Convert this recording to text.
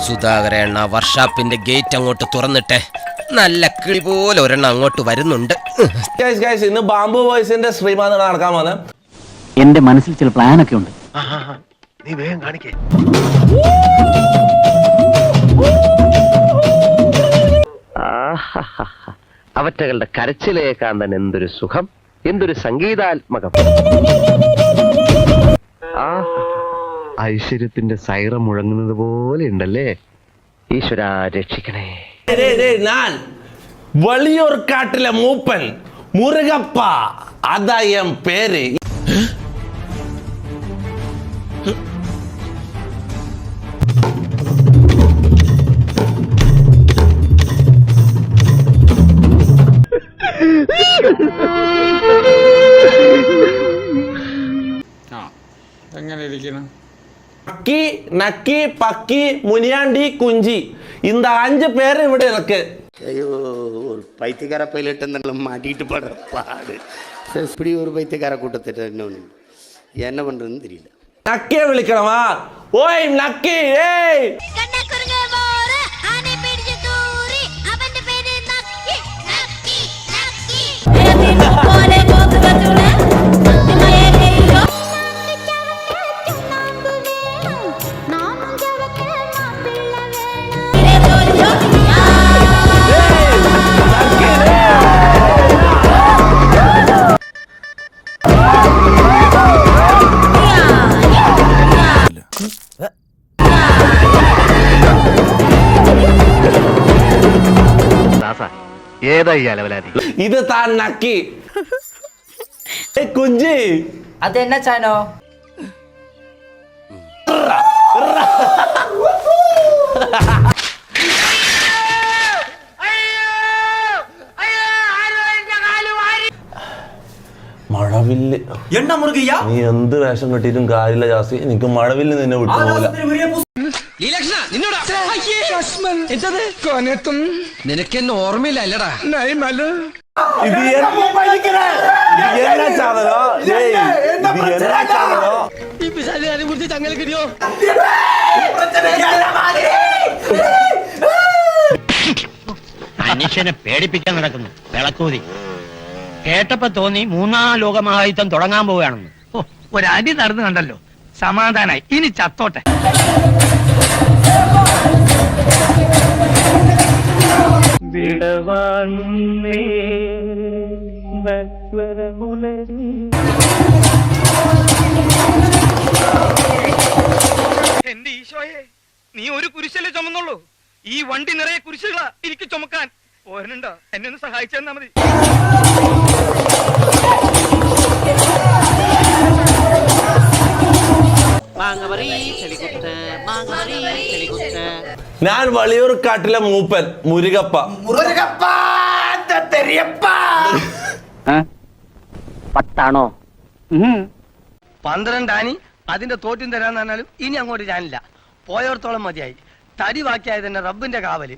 സുധാകരണ്ണ വർഷാപ്പിന്റെ gate അങ്ങോട്ട് തുറന്നിട്ടെ. നല്ല കിളി പോലെ ഒരെണ്ണം അങ്ങോട്ട് വരുന്നുണ്ട്. ഇന്ന് ബാംബു വോയിസിന്റെ ശ്രീമാൻ നടക്കാൻ വന്ന് എന്റെ മനസ്സിൽ ചില പ്ലാനൊക്കെ ഉണ്ട്. നീ വേഗം കാണിക്കേ. അവറ്റകളുടെ കരച്ചിലേക്കാൻ തന്നെ എന്തൊരു സുഖം, എന്തൊരു സംഗീതാത്മകം. ഐശ്വര്യത്തിന്റെ സൈറ മുഴങ്ങുന്നത് പോലെ ഉണ്ടല്ലേ. ഈശ്വര രക്ഷിക്കണേ. ഞാൻ വളിയൂർക്കാട്ടിലെ മൂപ്പൻ മുരുകപ്പ, അതാ എൻ പേര്. நக்கி நக்கி பக்கி முனியாண்டி குஞ்சி இந்த 5 பேர் ഇവിടെ இருக்கு. ஐயோ, ஒரு பைத்தியக்கார பைலட் மாட்டிக்கிட்டு படுற பாடு. இப்படி ஒரு பைத்தியக்கார கூட்டத்திட்ட என்ன பண்றதுன்னு தெரியல. நக்கியை விളിക്കണமா? ஓய் நக்கி, ஏய் ഇത് താൻ നക്കി. കുഞ്ചി അതെന്നാ ചാനോ? മഴവില്ല് നീ എന്ത് വേഷം കെട്ടിയിട്ടും കാര്യമില്ല ജാസി. എനിക്ക് മഴവില്ല് നിന്നെ വിട്ടുപോകില്ല. നിനക്കെന്നെ ഓർമ്മയില്ല അല്ലടാ. ഇത് എന്നാ ചാനലോ? മനുഷ്യനെ പേടിപ്പിക്കാൻ നടക്കുന്നു വിളക്കൂതി. കേട്ടപ്പോ തോന്നി 3ാം ലോകമഹായുദ്ധം തുടങ്ങാൻ പോവുകയാണെന്ന്. ഒരു അടി നടന്നു കണ്ടല്ലോ, സമാധാനായി. ഇനി ചത്തോട്ടെ. എന്റെ ഈശോയെ, നീ ഒരു കുരിശല്ലേ ചുമന്നുള്ളൂ? ഈ വണ്ടി നിറയെ കുരിശുകളാ എനിക്ക് ചുമക്കാൻ. ഓരനുണ്ടോ? എന്നെ ഒന്ന് സഹായിച്ചു തന്നാ മതി. ഞാൻ വളിയൂർക്കാട്ടിലെ മൂപ്പൻ മുരുകപ്പ. പത്താണോ? 12 ആനി അതിന്റെ തോറ്റും തരാന്ന് പറഞ്ഞാലും ഇനി അങ്ങോട്ട് ഞാനില്ല. പോയോർത്തോളം മതിയായി. തടി ബാക്കിയായത് തന്നെ റബ്ബിന്റെ കാവല്.